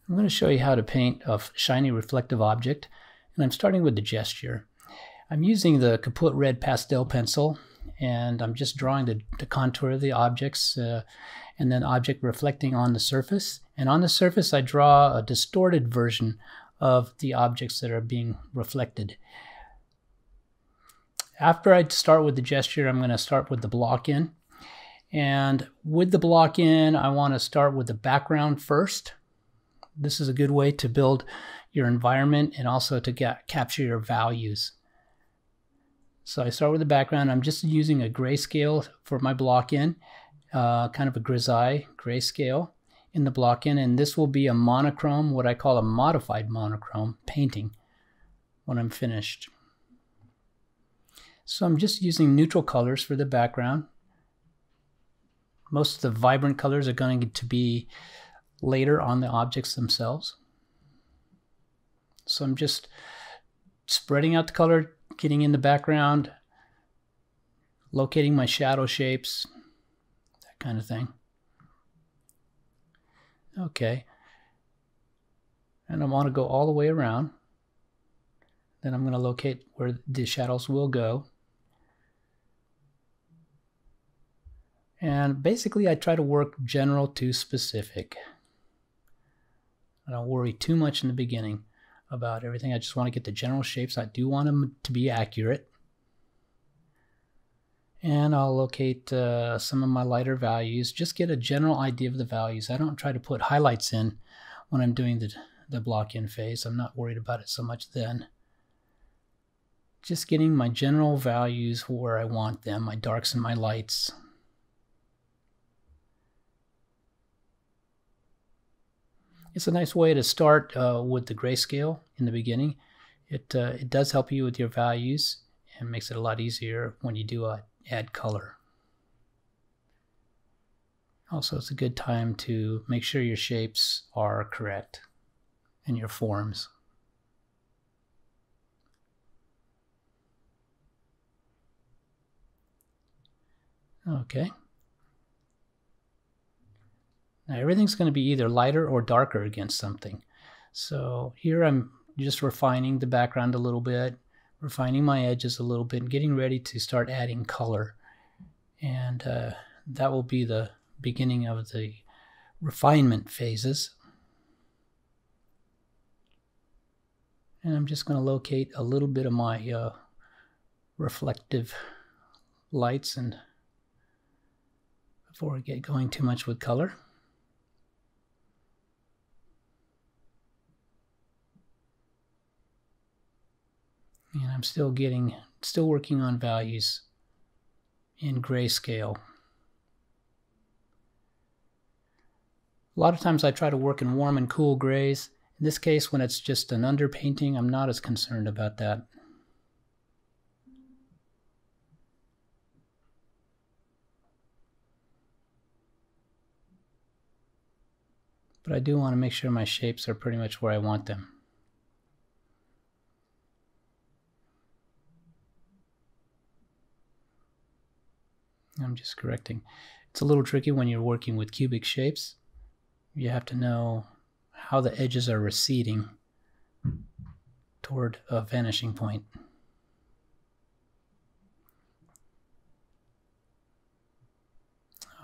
I'm going to show you how to paint a shiny reflective object, and I'm starting with the gesture. I'm using the Kaput Red pastel pencil, and I'm just drawing the contour of the objects and then object reflecting on the surface. And on the surface I draw a distorted version of the objects that are being reflected. After I start with the gesture, I'm going to start with the block in. And with the block in, I want to start with the background first. This is a good way to build your environment and also to capture your values. So I start with the background. I'm just using a grayscale for my block in, kind of a grisaille grayscale in the block in, and this will be a monochrome, what I call a modified monochrome painting when I'm finished. So I'm just using neutral colors for the background. Most of the vibrant colors are going to be later on the objects themselves. So I'm just spreading out the color, getting in the background, locating my shadow shapes, that kind of thing. Okay. And I want to go all the way around. Then I'm going to locate where the shadows will go. And basically I try to work general to specific. I don't worry too much in the beginning about everything. I just want to get the general shapes. I do want them to be accurate. And I'll locate some of my lighter values. Just get a general idea of the values. I don't try to put highlights in when I'm doing the block in phase. I'm not worried about it so much then. Just getting my general values where I want them, my darks and my lights. It's a nice way to start with the grayscale in the beginning. It does help you with your values and makes it a lot easier when you do add color. Also, it's a good time to make sure your shapes are correct and your forms. Okay. Now everything's going to be either lighter or darker against something. So here I'm just refining the background a little bit, refining my edges a little bit, and getting ready to start adding color. And that will be the beginning of the refinement phases. And I'm just going to locate a little bit of my reflective lights and before I get going too much with color. And I'm still working on values in grayscale. A lot of times I try to work in warm and cool grays. In this case, when it's just an underpainting, I'm not as concerned about that. But I do want to make sure my shapes are pretty much where I want them. I'm just correcting. It's a little tricky when you're working with cubic shapes. You have to know how the edges are receding toward a vanishing point.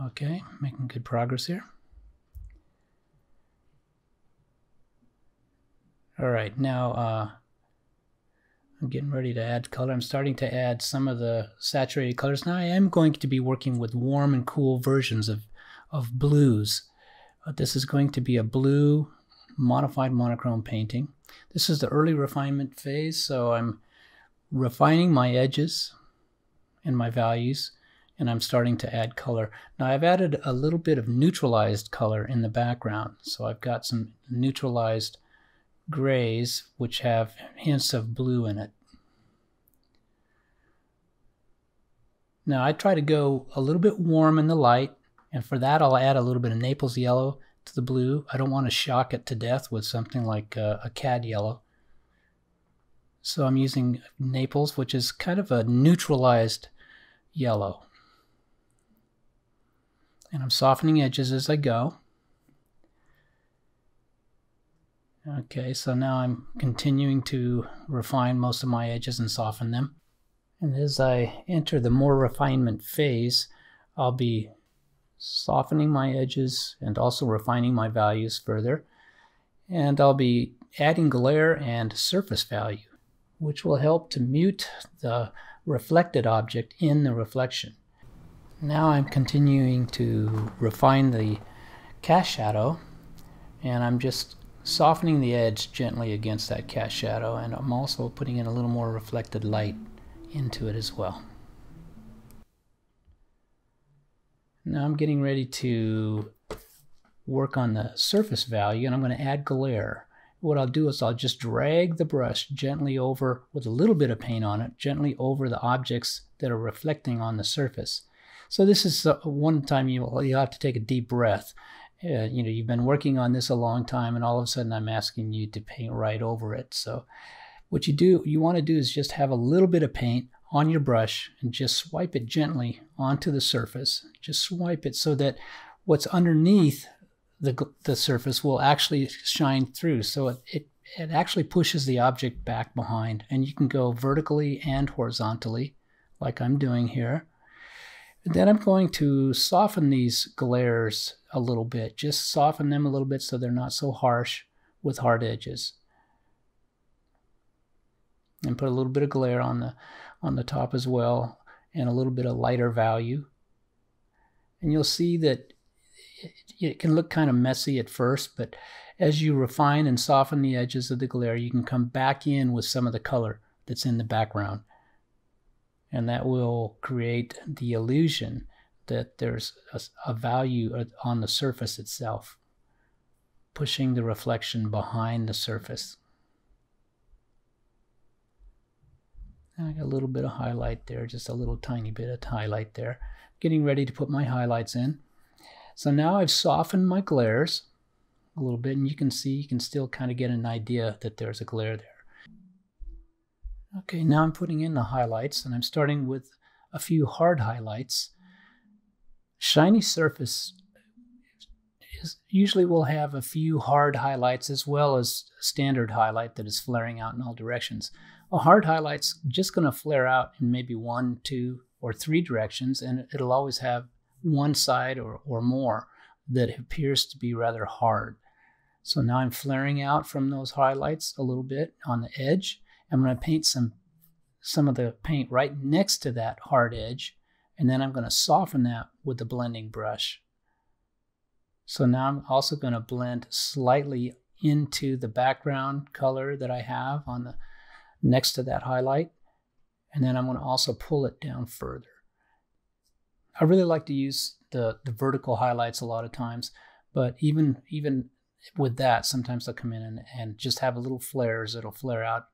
Okay, making good progress here. All right, now I'm getting ready to add color. I'm starting to add some of the saturated colors. Now I am going to be working with warm and cool versions of blues. This is going to be a blue modified monochrome painting. This is the early refinement phase, so I'm refining my edges and my values, and I'm starting to add color. Now I've added a little bit of neutralized color in the background, so I've got some neutralized grays which have hints of blue in it. Now I try to go a little bit warm in the light, and for that I'll add a little bit of Naples yellow to the blue. I don't want to shock it to death with something like a cad yellow. So I'm using Naples, which is kind of a neutralized yellow. And I'm softening edges as I go. Okay, so now I'm continuing to refine most of my edges and soften them. And as I enter the more refinement phase, I'll be softening my edges and also refining my values further. And I'll be adding glare and surface value, which will help to mute the reflected object in the reflection. Now I'm continuing to refine the cast shadow, and I'm just softening the edge gently against that cast shadow, and I'm also putting in a little more reflected light into it as well. Now I'm getting ready to work on the surface value, and I'm going to add glare. What I'll do is I'll just drag the brush gently over, with a little bit of paint on it, gently over the objects that are reflecting on the surface. So this is one time you'll have to take a deep breath. You've been working on this a long time, and all of a sudden I'm asking you to paint right over it. So what you want to do is just have a little bit of paint on your brush and just swipe it gently onto the surface. Just swipe it so that what's underneath the surface will actually shine through. So it actually pushes the object back behind, and you can go vertically and horizontally like I'm doing here. And then I'm going to soften these glares a little bit. Just soften them a little bit so they're not so harsh with hard edges. And put a little bit of glare on the top as well, and a little bit of lighter value. And you'll see that it can look kind of messy at first, but as you refine and soften the edges of the glare, you can come back in with some of the color that's in the background. And that will create the illusion that there's a value on the surface itself, pushing the reflection behind the surface. And I got a little bit of highlight there, just a little tiny bit of highlight there. Getting ready to put my highlights in. So now I've softened my glares a little bit, and you can still kind of get an idea that there's a glare there. Okay, now I'm putting in the highlights, and I'm starting with a few hard highlights. Shiny surface usually will have a few hard highlights as well as a standard highlight that is flaring out in all directions. A hard highlight's just going to flare out in maybe 1, 2, or 3 directions, and it'll always have one side or more that appears to be rather hard. So now I'm flaring out from those highlights a little bit on the edge. I'm going to paint some of the paint right next to that hard edge, and then I'm going to soften that with the blending brush. So now I'm also going to blend slightly into the background color that I have on the next to that highlight, and then I'm going to also pull it down further. I really like to use the vertical highlights a lot of times, but even with that, sometimes they'll come in and just have a little flares that'll flare out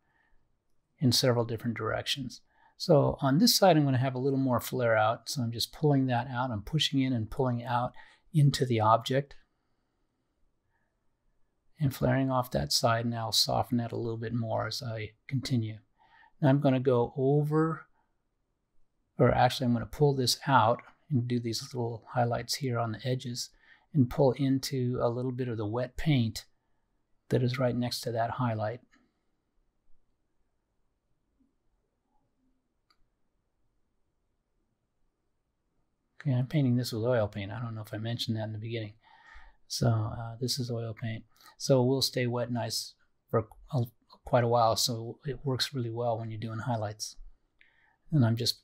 in several different directions. So on this side, I'm going to have a little more flare out. So I'm just pulling that out. I'm pushing in and pulling out into the object and flaring off that side. And I'll soften that a little bit more as I continue. Now I'm going to go over, or actually I'm going to pull this out and do these little highlights here on the edges and pull into a little bit of the wet paint that is right next to that highlight. Okay, I'm painting this with oil paint. I don't know if I mentioned that in the beginning. So this is oil paint. So it will stay wet and nice for quite a while, so it works really well when you're doing highlights. And I'm just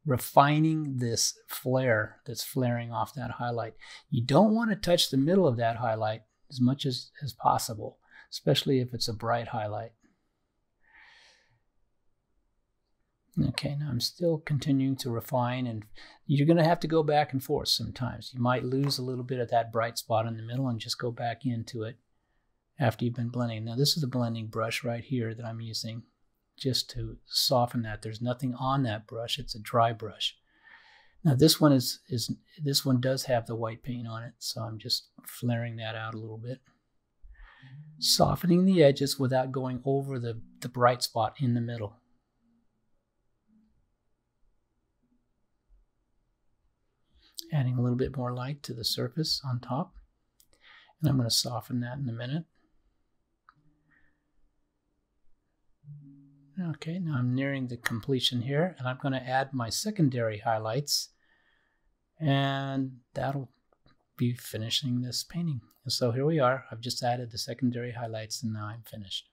refining this flare that's flaring off that highlight. You don't want to touch the middle of that highlight as much as possible, especially if it's a bright highlight. Okay, now I'm still continuing to refine, and you're going to have to go back and forth sometimes. You might lose a little bit of that bright spot in the middle and just go back into it after you've been blending. Now this is the blending brush right here that I'm using just to soften that. There's nothing on that brush. It's a dry brush. Now this one this one does have the white paint on it, so I'm just flaring that out a little bit. Softening the edges without going over the bright spot in the middle. Adding a little bit more light to the surface on top. And I'm going to soften that in a minute. Okay, now I'm nearing the completion here, and I'm going to add my secondary highlights, and that'll be finishing this painting. And so here we are. I've just added the secondary highlights, and now I'm finished.